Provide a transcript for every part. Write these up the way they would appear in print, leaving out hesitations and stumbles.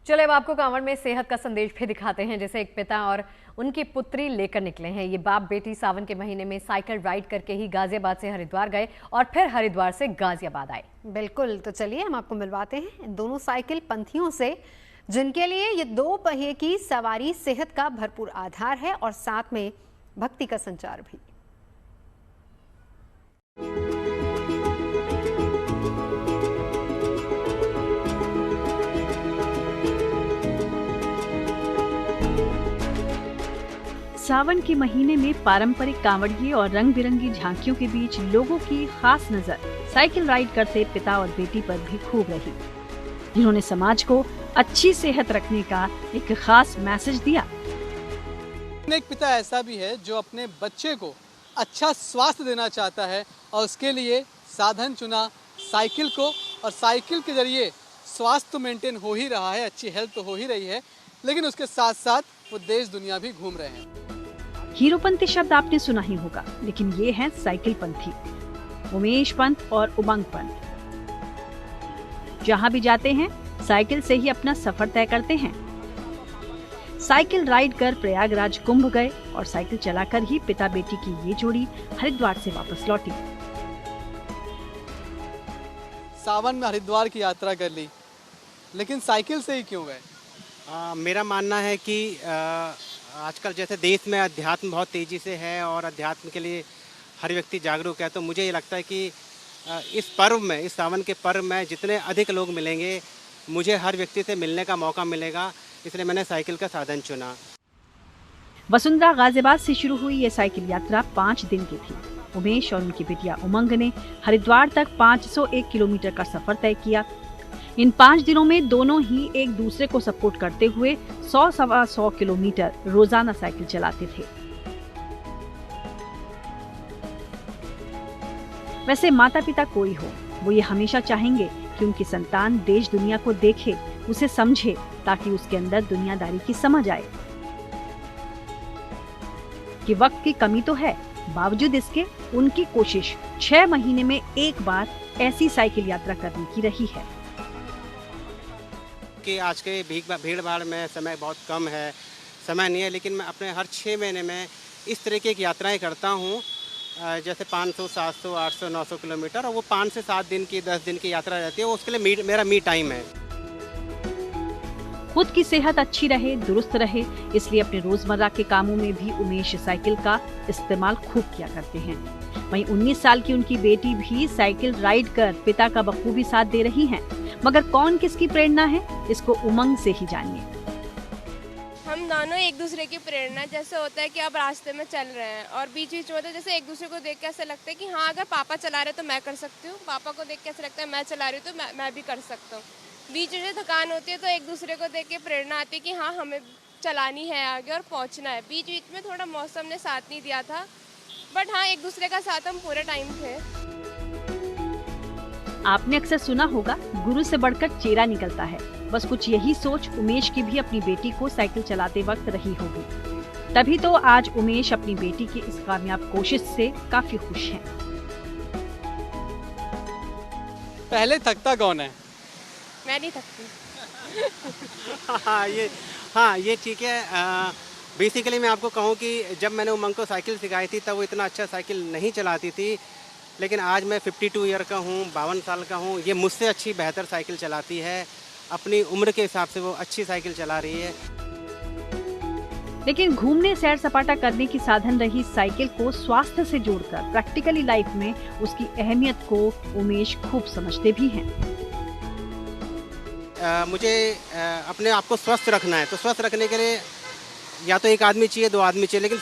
चले अब आपको कांवड़ में सेहत का संदेश भी दिखाते हैं, जैसे एक पिता और उनकी पुत्री लेकर निकले हैं। ये बाप बेटी सावन के महीने में साइकिल राइड करके ही गाजियाबाद से हरिद्वार गए और फिर हरिद्वार से गाजियाबाद आए। बिल्कुल, तो चलिए हम आपको मिलवाते हैं दोनों साइकिल पंथियों से, जिनके लिए ये 2 पहिए की सवारी सेहत का भरपूर आधार है और साथ में भक्ति का संचार भी। सावन के महीने में पारंपरिक कांवड़िये और रंग बिरंगी झांकियों के बीच लोगों की खास नजर साइकिल राइड करते पिता और बेटी पर भी खूब रही, जिन्होंने समाज को अच्छी सेहत रखने का एक खास मैसेज दिया। एक पिता ऐसा भी है जो अपने बच्चे को अच्छा स्वास्थ्य देना चाहता है और उसके लिए साधन चुना साइकिल को, और साइकिल के जरिए स्वास्थ्य तो मेंटेन हो ही रहा है, अच्छी हेल्थ तो हो ही रही है, लेकिन उसके साथ साथ वो देश दुनिया भी घूम रहे हैं। हीरोपंथी शब्द आपने सुना ही होगा, लेकिन ये हैं साइकिल पंथी, उमेश पंत और उमंग पंत। जहां भी जाते हैं साइकिल से ही अपना सफर तय करते हैं। साइकिल राइड कर प्रयागराज कुंभ गए और साइकिल चलाकर ही पिता बेटी की ये जोड़ी हरिद्वार से वापस लौटी। सावन में हरिद्वार की यात्रा कर ली, लेकिन साइकिल से ही क्यों गए? मेरा मानना है कि आजकल जैसे देश में अध्यात्म बहुत तेज़ी से है और अध्यात्म के लिए हर व्यक्ति जागरूक है, तो मुझे ये लगता है कि इस पर्व में, इस सावन के पर्व में जितने अधिक लोग मिलेंगे, मुझे हर व्यक्ति से मिलने का मौका मिलेगा, इसलिए मैंने साइकिल का साधन चुना। वसुंधरा गाजियाबाद से शुरू हुई ये साइकिल यात्रा 5 दिन की थी। उमेश और उनकी बेटिया उमंग ने हरिद्वार तक 501 किलोमीटर का सफर तय किया। इन 5 दिनों में दोनों ही एक दूसरे को सपोर्ट करते हुए 100-125 किलोमीटर रोजाना साइकिल चलाते थे। वैसे माता पिता कोई हो, वो ये हमेशा चाहेंगे कि उनकी संतान देश दुनिया को देखे, उसे समझे, ताकि उसके अंदर दुनियादारी की समझ आए। कि वक्त की कमी तो है, बावजूद इसके उनकी कोशिश 6 महीने में एक बार ऐसी साइकिल यात्रा करने की रही है। कि आज के भीड़ भाड़ में समय बहुत कम है, समय नहीं है, लेकिन मैं अपने हर 6 महीने में इस तरीके की यात्राएं करता हूं, जैसे 500, 700, 800, 900 किलोमीटर, और वो 5 से 7 दिन की, 10 दिन की यात्रा रहती है। वो उसके लिए मेरा मी टाइम है। खुद की सेहत अच्छी रहे, दुरुस्त रहे, इसलिए अपने रोजमर्रा के कामों में भी उमेश साइकिल का इस्तेमाल खूब किया करते हैं। वहीं 19 साल की उनकी बेटी भी साइकिल राइड कर पिता का बखूबी साथ दे रही हैं। मगर कौन किसकी प्रेरणा है, इसको उमंग से ही जानिए। हम दोनों एक दूसरे की प्रेरणा, जैसे होता है कि आप रास्ते में चल रहे हैं और बीच बीच में होता है, जैसे एक दूसरे को देख के ऐसा लगता है कि हाँ, अगर पापा चला रहे तो मैं कर सकती हूँ, पापा को देख के ऐसा लगता है मैं चला रही हूँ तो मैं भी कर सकता हूँ। बीच में थकान होती है तो एक दूसरे को देख के प्रेरणा आती है कि हाँ, हमें चलानी है आगे और पहुँचना है। बीच बीच में थोड़ा मौसम ने साथ नहीं दिया था, बट हाँ, एक दूसरे का साथ हम पूरे टाइम थे। आपने अक्सर सुना होगा, गुरु से बढ़कर चेला निकलता है। बस कुछ यही सोच उमेश की भी अपनी बेटी को साइकिल चलाते वक्त रही होगी। तभी तो आज उमेश अपनी बेटी की इस कामयाब कोशिश से काफी खुश हैं। पहले थकता कौन है? मैं नहीं थकती। ये ठीक है। बेसिकली मैं आपको कहूँ कि जब मैंने उमंग को साइकिल सिखाई थी तब वो इतना अच्छा साइकिल नहीं चलाती थी, लेकिन आज मैं 52 ईयर का हूँ, 52 साल का हूँ, ये मुझसे अच्छी बेहतर साइकिल चलाती है। अपनी उम्र के हिसाब से वो अच्छी साइकिल चला रही है। लेकिन घूमने, सैर सपाटा करने की साधन रही साइकिल को स्वास्थ्य से जोड़कर प्रैक्टिकली लाइफ में उसकी अहमियत को उमेश खूब समझते भी हैं। मुझे अपने आप को स्वस्थ रखना है, तो स्वस्थ रखने के लिए या तो एक आदमी चाहिए, 2 आदमी चाहिए, लेकिन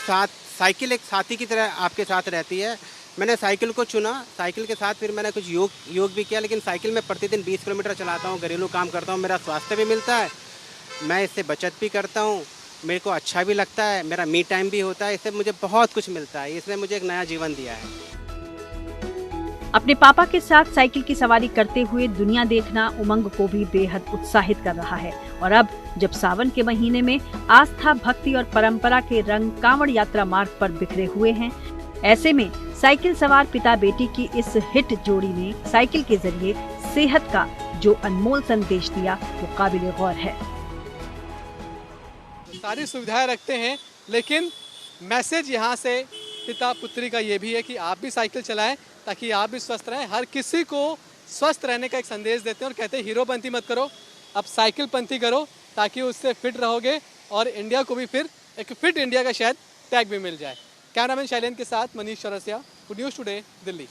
साइकिल एक साथी की तरह आपके साथ रहती है। मैंने साइकिल को चुना, साइकिल के साथ फिर मैंने कुछ योग भी किया, लेकिन साइकिल में प्रतिदिन 20 किलोमीटर चलाता हूँ, घरेलू काम करता हूँ, मेरा स्वास्थ्य भी मिलता है, मैं इससे बचत भी करता हूँ, मेरे को अच्छा भी लगता है, मेरा मी टाइम भी होता है, इससे मुझे बहुत कुछ मिलता है। इसने मुझे एक नया जीवन दिया है। अपने पापा के साथ साइकिल की सवारी करते हुए दुनिया देखना उमंग को भी बेहद उत्साहित कर रहा है। और अब जब सावन के महीने में आस्था, भक्ति और परंपरा के रंग कांवड़ यात्रा मार्ग पर बिखरे हुए हैं, ऐसे में साइकिल सवार पिता बेटी की इस हिट जोड़ी ने साइकिल के जरिए सेहत का जो अनमोल संदेश दिया, वो काबिल गौर है। सारी सुविधाएं रखते हैं, लेकिन मैसेज यहाँ से पिता पुत्री का ये भी है कि आप भी साइकिल चलाएं ताकि आप भी स्वस्थ रहें। हर किसी को स्वस्थ रहने का एक संदेश देते हैं और कहते हैं हीरोपंथी मत करो, अब साइकिल पंथी करो ताकि उससे फिट रहोगे और इंडिया को भी फिर एक फिट इंडिया का शायद टैग भी मिल जाए। कैमरामैन शैलेंद्र के साथ Manish Chaurasia, good news today, Delhi.